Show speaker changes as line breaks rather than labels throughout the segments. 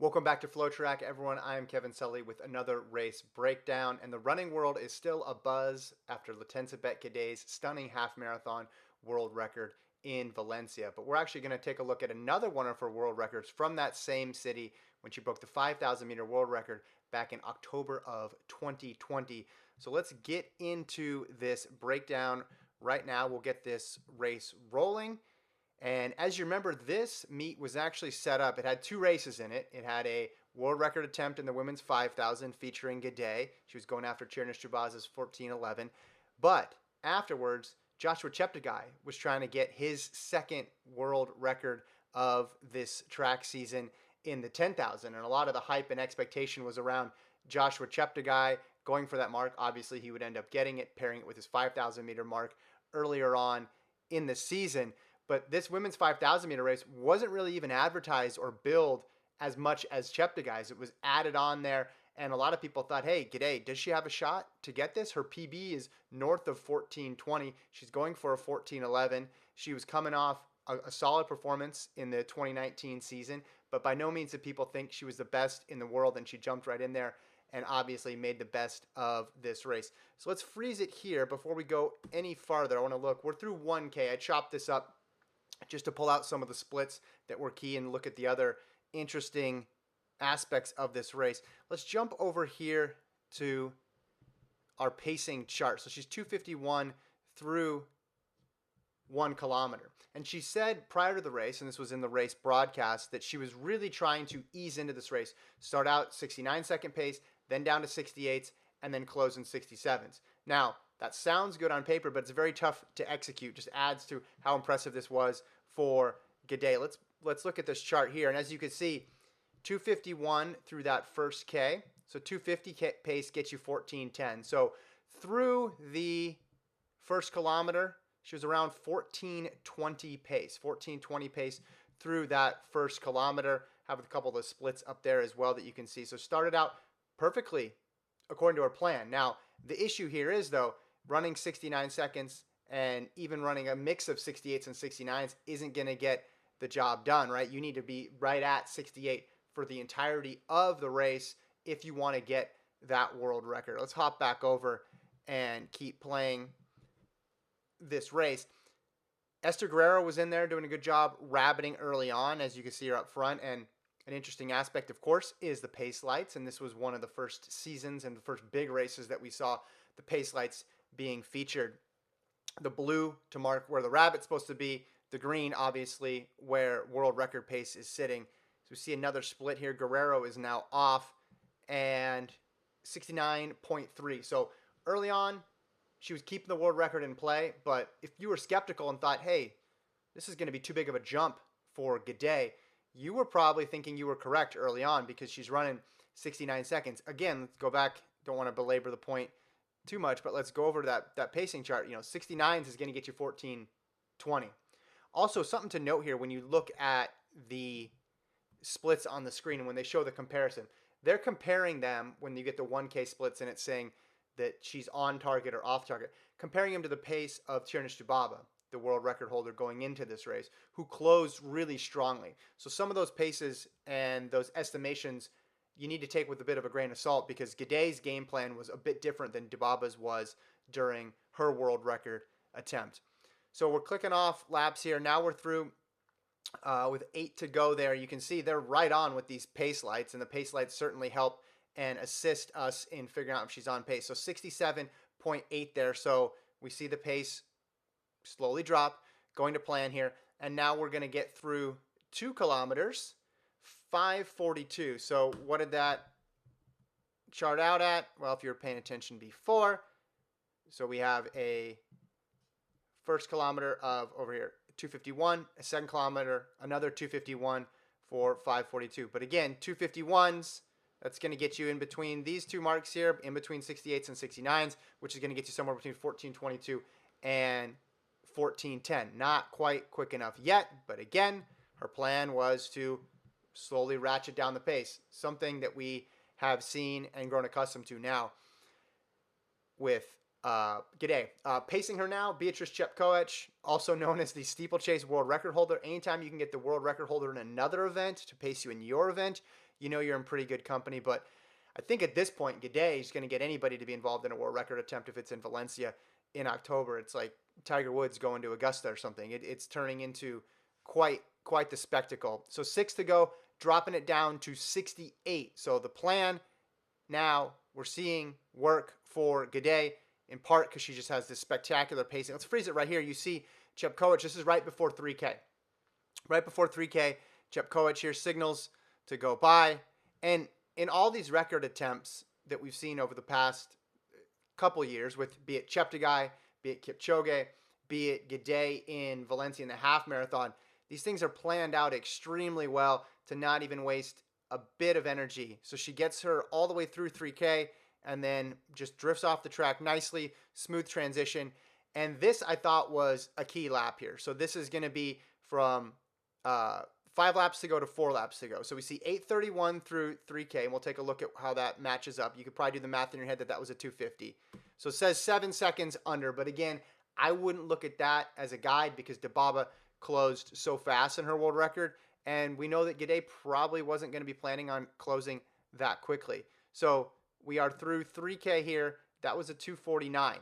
Welcome back to FloTrack, everyone. I am Kevin Sully with another race breakdown, and the running world is still abuzz after Letesenbet Gidey's stunning half marathon world record in Valencia. But we're actually going to take a look at another one of her world records from that same city when she broke the 5,000 meter world record back in October of 2020. So let's get into this breakdown right now. We'll get this race rolling. And as you remember, this meet was actually set up. It had two races in it. It had a world record attempt in the women's 5,000 featuring Gidey. She was going after Chernish-Dubaza's 14:11. But afterwards, Joshua Cheptegei was trying to get his second world record of this track season in the 10,000. And a lot of the hype and expectation was around Joshua Cheptegei going for that mark. Obviously, he would end up getting it, pairing it with his 5,000 meter mark earlier on in the season. But this women's 5,000 meter race wasn't really even advertised or billed as much as Cheptegei's. It was added on there, and a lot of people thought, hey, Gidey, does she have a shot to get this? Her PB is north of 14:20. She's going for a 14:11. She was coming off a solid performance in the 2019 season, but by no means did people think she was the best in the world, and she jumped right in there and obviously made the best of this race. So let's freeze it here before we go any farther. I want to look. We're through 1K. I chopped this up just to pull out some of the splits that were key and look at the other interesting aspects of this race. Let's jump over here to our pacing chart. So she's 2:51 through 1 kilometer. And she said prior to the race, and this was in the race broadcast, that she was really trying to ease into this race. Start out 69-second pace, then down to 68s, and then close in 67s. Now, that sounds good on paper, but it's very tough to execute. Just adds to how impressive this was for Gidey. Let's look at this chart here. And as you can see, 2:51 through that first K. So 2:50 pace gets you 14:10. So through the first kilometer, she was around 14:20 pace. 14:20 pace through that first kilometer. Have a couple of the splits up there as well that you can see. So started out perfectly according to her plan. Now, the issue here is, though, running 69 seconds and even running a mix of 68s and 69s isn't going to get the job done, right? You need to be right at 68 for the entirety of the race if you want to get that world record. Let's hop back over and keep playing this race. Esther Guerrero was in there doing a good job rabbiting early on, as you can see her up front. And an interesting aspect, of course, is the pace lights. And this was one of the first seasons and the first big races that we saw the pace lights being featured. The blue to mark where the rabbit's supposed to be, the green, obviously, where world record pace is sitting. So we see another split here. Guerrero is now off, and 69.3. So early on, she was keeping the world record in play, but if you were skeptical and thought, hey, this is going to be too big of a jump for Gidey, you were probably thinking you were correct early on because she's running 69 seconds. Again, let's go back. Don't want to belabor the point too much, but let's go over to that pacing chart. 69s is going to get you 14:20. Also, something to note here when you look at the splits on the screen and when they show the comparison, they're comparing them when you get the 1K splits and it's saying that she's on target or off target, comparing them to the pace of Chernish-Dubaza, the world record holder going into this race, who closed really strongly. So some of those paces and those estimations you need to take with a bit of a grain of salt because Gidey's game plan was a bit different than Dubaba's was during her world record attempt. So we're clicking off laps here. Now we're through with 8 to go there. You can see they're right on with these pace lights, and the pace lights certainly help and assist us in figuring out if she's on pace. So 67.8 there. So we see the pace slowly drop, going to plan here. And now we're going to get through 2 kilometers, 5:42. So what did that chart out at? Well, if you were paying attention before, so we have a first kilometer of over here 2:51, a second kilometer, another 2:51 for 5:42. But again, 2:51s, that's going to get you in between these two marks here, in between 68s and 69s, which is going to get you somewhere between 14:22 and 14:10. Not quite quick enough yet, but again, her plan was to slowly ratchet down the pace, something that we have seen and grown accustomed to now with Gidey. Pacing her now, Beatrice Chepkoech, also known as the steeplechase world record holder. Anytime you can get the world record holder in another event to pace you in your event, you know you're in pretty good company. But I think at this point, Gidey is going to get anybody to be involved in a world record attempt if it's in Valencia in October. It's like Tiger Woods going to Augusta or something. It's turning into quite the spectacle. So 6 to go, dropping it down to 68. So the plan now we're seeing work for Gidey, in part because she just has this spectacular pacing. Let's freeze it right here. You see Chepkoech, this is right before 3K. Right before 3K, Chepkoech here signals to go by. And in all these record attempts that we've seen over the past couple years, with be it Cheptegei, be it Kipchoge, be it Gidey in Valencia in the half marathon, these things are planned out extremely well to not even waste a bit of energy. So she gets her all the way through 3K and then just drifts off the track nicely, smooth transition. And this I thought was a key lap here. So this is going to be from 5 laps to go to 4 laps to go. So we see 8:31 through 3K, and we'll take a look at how that matches up. You could probably do the math in your head that was a 2:50. So it says 7 seconds under, but again, I wouldn't look at that as a guide because Dibaba closed so fast in her world record, and we know that Gidey probably wasn't going to be planning on closing that quickly. So we are through 3K here. That was a 2:49.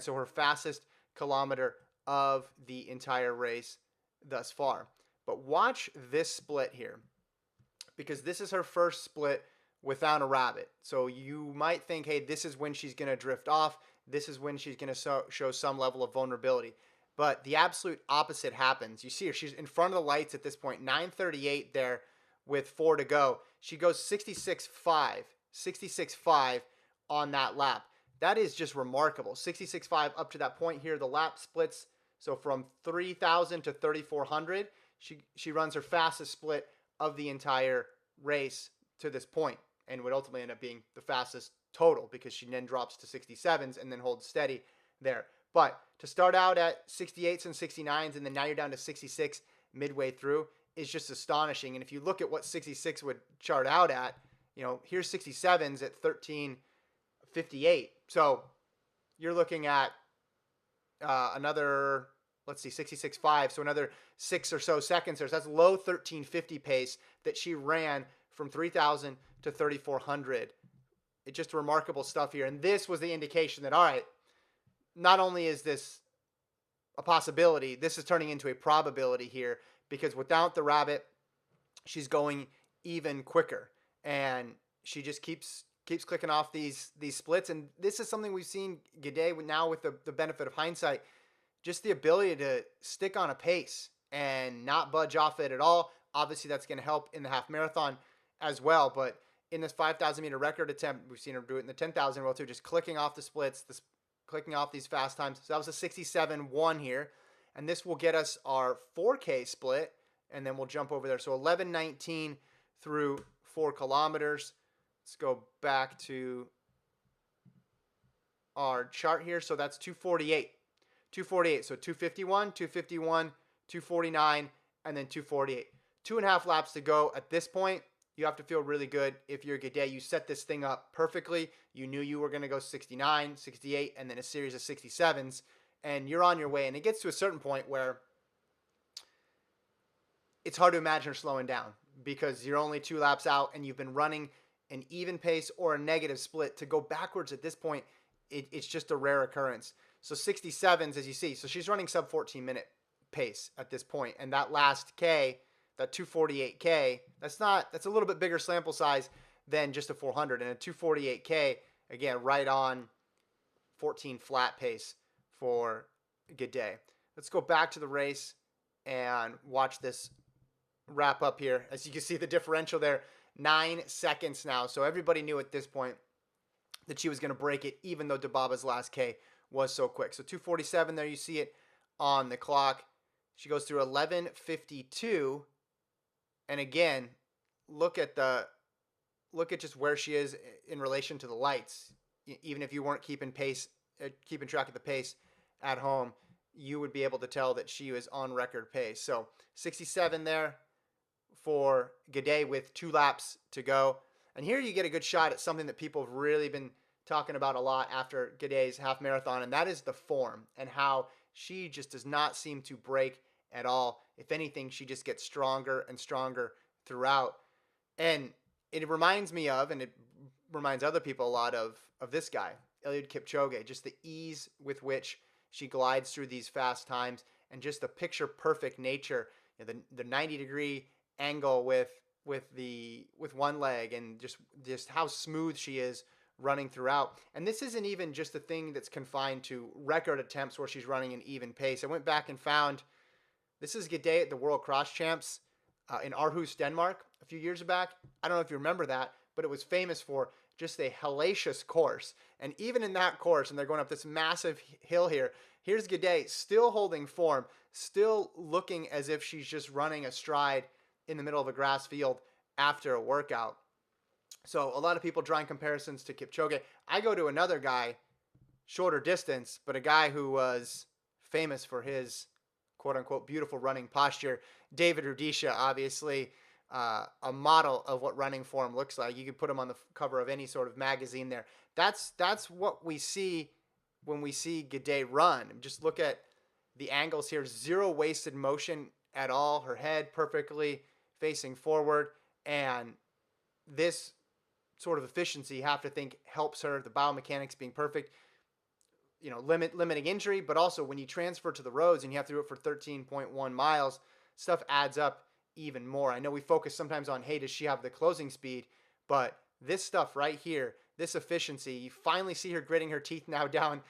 So her fastest kilometer of the entire race thus far. But watch this split here, because this is her first split without a rabbit. So you might think, hey, this is when she's going to drift off. This is when she's going to show some level of vulnerability. But the absolute opposite happens. You see her, she's in front of the lights at this point, 9:38 there with 4 to go. She goes 66.5 on that lap. That is just remarkable. 66.5 up to that point here. The lap splits, so from 3,000 to 3,400. She runs her fastest split of the entire race to this point, and would ultimately end up being the fastest total because she then drops to 67s and then holds steady there. But to start out at 68s and 69s and then now you're down to 66 midway through is just astonishing. And if you look at what 66 would chart out at, here's 67s at 13:58. So you're looking at another, let's see, 66.5, so another 6 or so seconds there. So that's low 13:50 pace that she ran from 3,000 to 3,400. It's just remarkable stuff here. And this was the indication that, all right, not only is this a possibility, this is turning into a probability here, because without the rabbit, she's going even quicker. And she just keeps clicking off these splits. And this is something we've seen Gidey now with the benefit of hindsight, just the ability to stick on a pace and not budge off it at all. Obviously, that's going to help in the half marathon as well. But in this 5,000 meter record attempt, we've seen her do it in the 10,000 roll too, just clicking off the splits, clicking off these fast times. So that was a 67.1 here. And this will get us our 4K split, and then we'll jump over there. So 11:19 through 4 kilometers. Let's go back to our chart here. So that's 2:48. 2:48. So 2:51, 2:51, 2:49, and then 2:48. 2.5 laps to go at this point. You have to feel really good if you're Gidey. You set this thing up perfectly. You knew you were going to go 69, 68, and then a series of 67s, and you're on your way. And it gets to a certain point where it's hard to imagine her slowing down because you're only 2 laps out and you've been running an even pace or a negative split. To go backwards at this point, it's just a rare occurrence. So 67s, as you see. So she's running sub 14-minute pace at this point. And that last K, that 2:48K, that's a little bit bigger sample size than just a 400. And a 2:48K, again, right on 14 flat pace for Gidey. Let's go back to the race and watch this wrap up here. As you can see, the differential there, 9 seconds now. So everybody knew at this point that she was going to break it, even though Dibaba's last K was so quick. So 2:47 there, you see it on the clock. She goes through 11:52. And again, look at just where she is in relation to the lights. Even if you weren't keeping track of the pace at home, you would be able to tell that she was on record pace. So 67 there for Gidey with 2 laps to go. And here you get a good shot at something that people have really been talking about a lot after Gidey's half marathon, and that is the form and how she just does not seem to break at all. If anything, she just gets stronger and stronger throughout. And it reminds me of, and it reminds other people a lot of this guy, Eliud Kipchoge, just the ease with which she glides through these fast times and just the picture perfect nature, the 90-degree angle with one leg, and just how smooth she is running throughout. And this isn't even just a thing that's confined to record attempts where she's running an even pace. I went back and found this is Gidey at the World Cross Champs in Aarhus, Denmark, a few years back. I don't know if you remember that, but it was famous for just a hellacious course. And even in that course, and they're going up this massive hill here, here's Gidey still holding form, still looking as if she's just running a stride in the middle of a grass field after a workout. So a lot of people drawing comparisons to Kipchoge. I go to another guy, shorter distance, but a guy who was famous for his quote unquote beautiful running posture. David Rudisha, obviously a model of what running form looks like. You could put him on the cover of any sort of magazine there. That's what we see when we see Gidey run. Just look at the angles here. Zero wasted motion at all. Her head perfectly facing forward. And this sort of efficiency, you have to think, helps her. The biomechanics being perfect, limiting injury, but also when you transfer to the roads and you have to do it for 13.1 miles, stuff adds up even more. I know we focus sometimes on, hey, does she have the closing speed? But this stuff right here, this efficiency, you finally see her gritting her teeth now down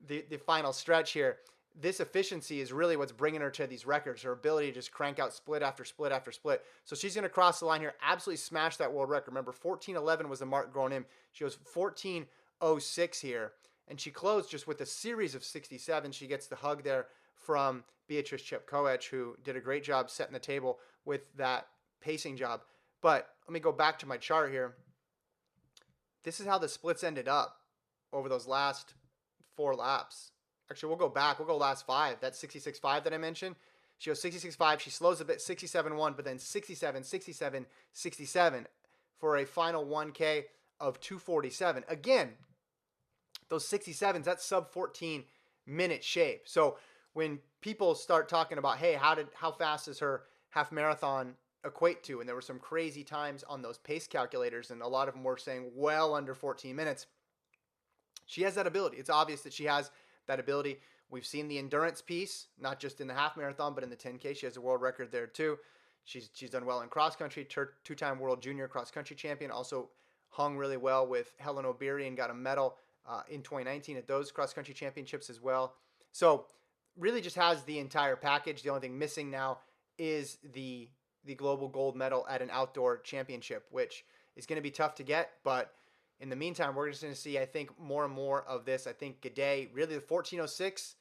the final stretch here. This efficiency is really what's bringing her to these records, her ability to just crank out split after split after split. So she's going to cross the line here, absolutely smash that world record. Remember, 14:11 was the mark going in. She goes 14:06 here, and she closed just with a series of 67. She gets the hug there from Beatrice Chepkoech, who did a great job setting the table with that pacing job. But let me go back to my chart here. This is how the splits ended up over those last 4 laps. Actually, we'll go back. We'll go last 5. That's 66.5 that I mentioned. She goes 66.5. She slows a bit, 67.1, but then 67, 67, 67 for a final 1K of 2:47. Again, those 67s, that's sub 14 minute shape. So when people start talking about, hey, how fast does her half marathon equate to? And there were some crazy times on those pace calculators, and a lot of them were saying well under 14 minutes. She has that ability. It's obvious that she has that ability. We've seen the endurance piece, not just in the half marathon, but in the 10K. She has a world record there too. She's done well in cross country, two-time world junior cross country champion. Also hung really well with Helen Obiri and got a medal in 2019 at those cross country championships as well. So really just has the entire package. The only thing missing now is the global gold medal at an outdoor championship, which is going to be tough to get, but in the meantime, we're just going to see, I think, more and more of this. I think Gidey, really the 14:06,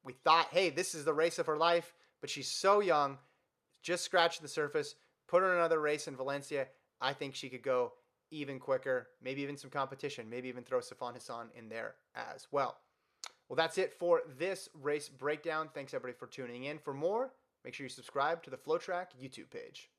we thought, hey, this is the race of her life, but she's so young, just scratching the surface. Put her in another race in Valencia. I think she could go even quicker, maybe even some competition, maybe even throw Sifan Hassan in there as well. Well, that's it for this race breakdown. Thanks, everybody, for tuning in. For more, make sure you subscribe to the FloTrack YouTube page.